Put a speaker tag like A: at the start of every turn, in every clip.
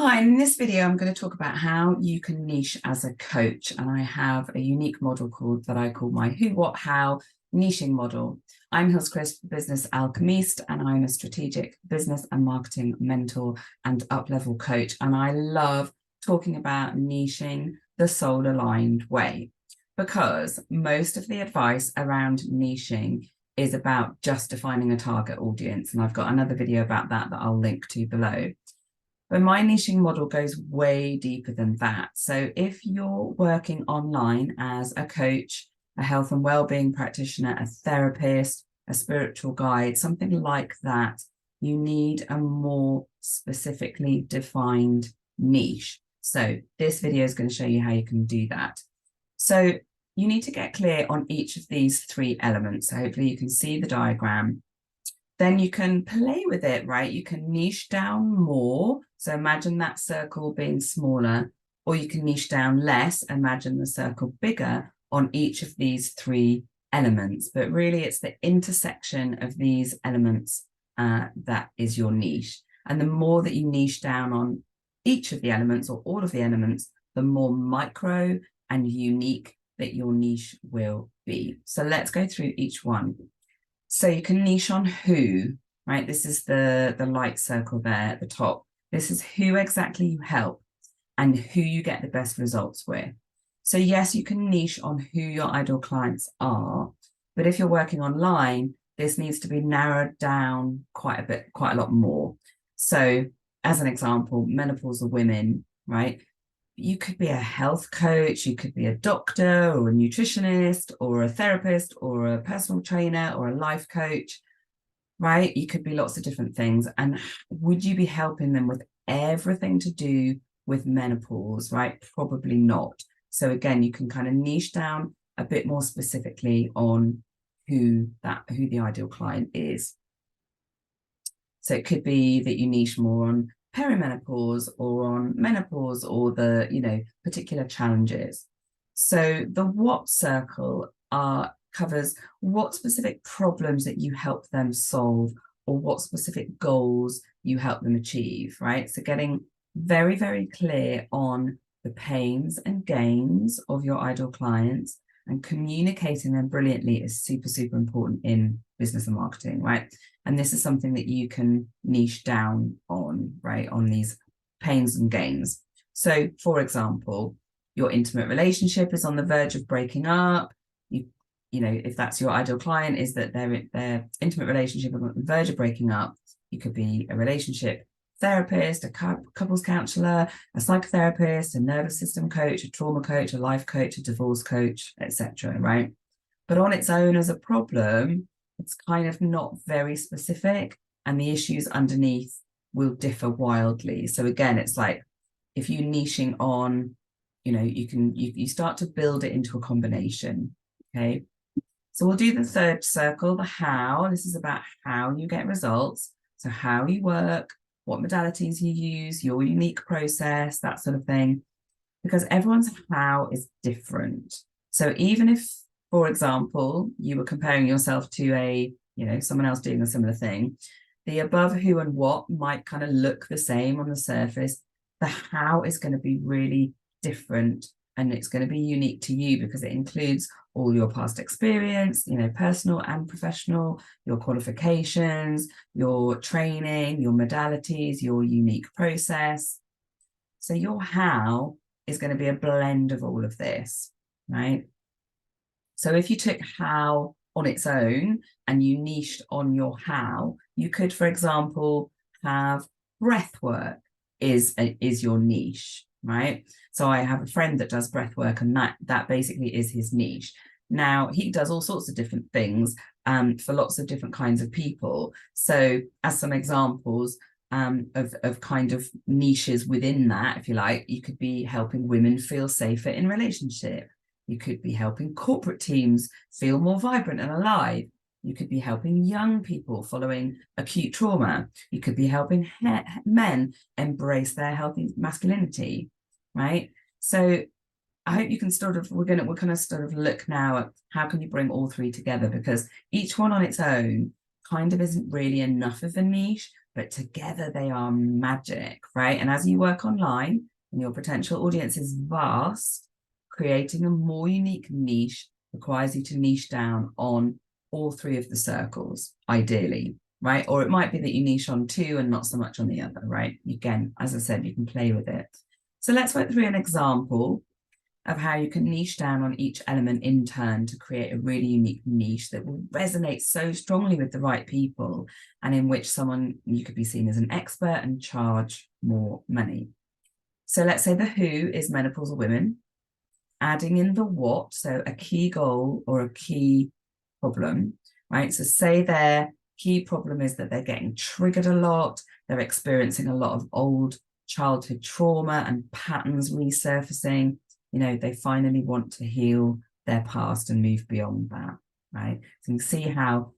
A: Hi, in this video, I'm going to talk about how you can niche as a coach. And I have a unique model that I call my who, what, how niching model. I'm Hills Crisp, business alchemist, and I'm a strategic business and marketing mentor and up-level coach. And I love talking about niching the soul-aligned way, because most of the advice around niching is about just defining a target audience. And I've got another video about that I'll link to below. But my niching model goes way deeper than that. So if you're working online as a coach, a health and wellbeing practitioner, a therapist, a spiritual guide, something like that, you need a more specifically defined niche. So this video is going to show you how you can do that. So you need to get clear on each of these three elements. So hopefully you can see the diagram. Then you can play with it, right? You can niche down more. So imagine that circle being smaller, or you can niche down less. Imagine the circle bigger on each of these three elements. But really, it's the intersection of these elements that is your niche. And the more that you niche down on each of the elements or all of the elements, the more micro and unique that your niche will be. So let's go through each one. So you can niche on who, right? This is the light circle there at the top. This is who exactly you help and who you get the best results with. So yes, you can niche on who your ideal clients are, but if you're working online, this needs to be narrowed down quite a lot more. So as an example, menopausal women, right? You could be a health coach, you could be a doctor or a nutritionist or a therapist or a personal trainer or a life coach, right? You could be lots of different things. And would you be helping them with everything to do with menopause, right? Probably not. So again, you can kind of niche down a bit more specifically on who the ideal client is. So it could be that you niche more on perimenopause or on menopause or the particular challenges. So the what circle covers what specific problems that you help them solve or what specific goals you help them achieve, right? So getting very, very clear on the pains and gains of your ideal clients and communicating them brilliantly is super, super important in business and marketing, right? And this is something that you can niche down on, right, on these pains and gains. So, for example, your intimate relationship is on the verge of breaking up. You know, if that's your ideal client, is that their intimate relationship is on the verge of breaking up. You could be a relationship therapist, a couples counselor, a psychotherapist, a nervous system coach, a trauma coach, a life coach, a divorce coach, etc. Right? But on its own as a problem, it's kind of not very specific, and the issues underneath will differ wildly. So again, it's like if you're niching on, you start to build it into a combination. Okay. So we'll do the third circle, the how. This is about how you get results. So how you work, what modalities you use, your unique process, that sort of thing, because everyone's how is different. So even if, for example, you were comparing yourself to someone else doing a similar thing, the above who and what might kind of look the same on the surface. The how is going to be really different, and it's going to be unique to you because it includes all your past experience, personal and professional, your qualifications, your training, your modalities, your unique process. So your how is going to be a blend of all of this, right? So if you took how on its own and you niched on your how, you could, for example, have breath work is your niche, right? So I have a friend that does breath work, and that basically is his niche. Now, he does all sorts of different things for lots of different kinds of people. So as some examples of kind of niches within that, if you like, you could be helping women feel safer in relationship. You could be helping corporate teams feel more vibrant and alive. You could be helping young people following acute trauma. You could be helping men embrace their healthy masculinity, right? So I hope you can we're going to sort of look now at how can you bring all three together, because each one on its own kind of isn't really enough of a niche. but together they are magic, right? And as you work online and your potential audience is vast, creating a more unique niche requires you to niche down on all three of the circles, ideally, right? Or it might be that you niche on two and not so much on the other, right? Again, as I said, you can play with it. So let's work through an example of how you can niche down on each element in turn to create a really unique niche that will resonate so strongly with the right people, and in which you could be seen as an expert and charge more money. So let's say the who is menopausal women, adding in the what, so a key goal or a key problem, right? So say their key problem is that they're getting triggered a lot, they're experiencing a lot of old childhood trauma and patterns resurfacing. They finally want to heal their past and move beyond that, right? So you can see how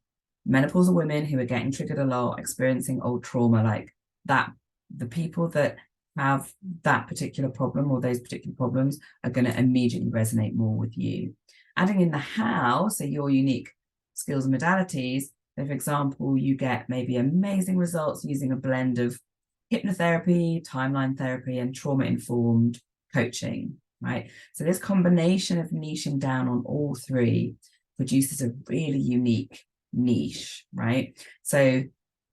A: menopausal women who are getting triggered a lot, experiencing old trauma, like that, the people that have that particular problem or those particular problems are going to immediately resonate more with you. Adding in the how, so your unique skills and modalities. So for example, you get maybe amazing results using a blend of hypnotherapy, timeline therapy, and trauma-informed coaching, right? So this combination of niching down on all three produces a really unique niche, right? So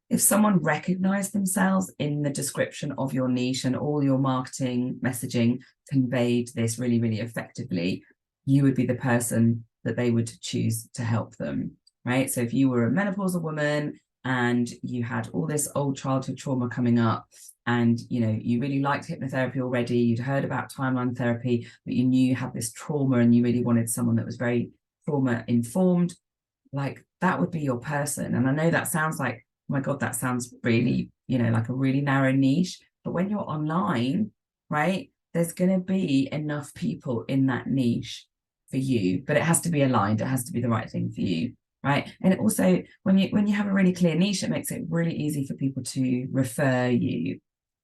A: if someone recognized themselves in the description of your niche and all your marketing messaging conveyed this really, really effectively, you would be the person that they would choose to help them, right? So if you were a menopausal woman and you had all this old childhood trauma coming up, and you really liked hypnotherapy already, you'd heard about timeline therapy, but you knew you had this trauma and you really wanted someone that was very trauma informed, like that would be your person. And I know that sounds like, oh my God, that sounds really, like a really narrow niche. But when you're online, right, there's going to be enough people in that niche for you, but it has to be aligned. It has to be the right thing for you, right? And it also, when you have a really clear niche, it makes it really easy for people to refer you.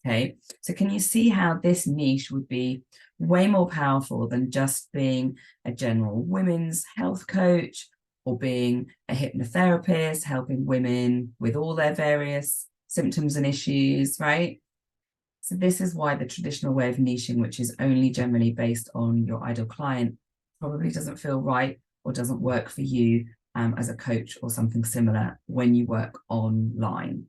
A: Okay, so can you see how this niche would be way more powerful than just being a general women's health coach, or being a hypnotherapist, helping women with all their various symptoms and issues, right? So this is why the traditional way of niching, which is only generally based on your ideal client, probably doesn't feel right or doesn't work for you as a coach or something similar when you work online.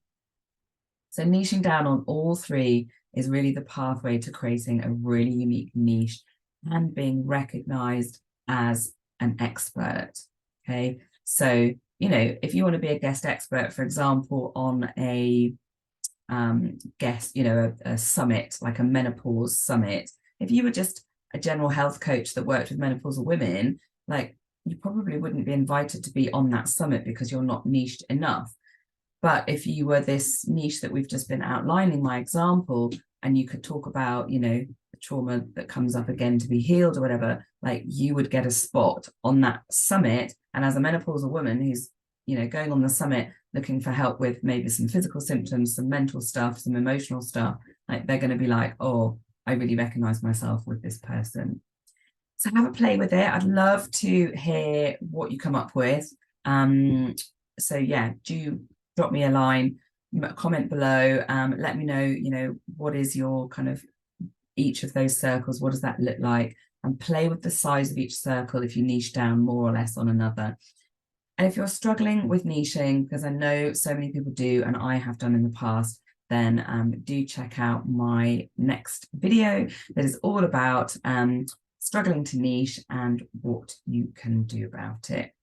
A: So niching down on all three is really the pathway to creating a really unique niche and being recognized as an expert. Okay, so if you want to be a guest expert, for example, on a a summit, like a menopause summit, if you were just a general health coach that worked with menopausal women, like you probably wouldn't be invited to be on that summit because you're not niched enough. But if you were this niche that we've just been outlining, my example, and you could talk about, the trauma that comes up again to be healed or whatever, like you would get a spot on that summit. And as a menopausal woman who's, going on the summit looking for help with maybe some physical symptoms, some mental stuff, some emotional stuff, like they're going to be like, oh, I really recognize myself with this person. So have a play with it. I'd love to hear what you come up with. So yeah, do drop me a line, comment below, let me know, what is your kind of each of those circles, what does that look like? And play with the size of each circle if you niche down more or less on another. And if you're struggling with niching, because I know so many people do, and I have done in the past, then do check out my next video that is all about struggling to niche and what you can do about it.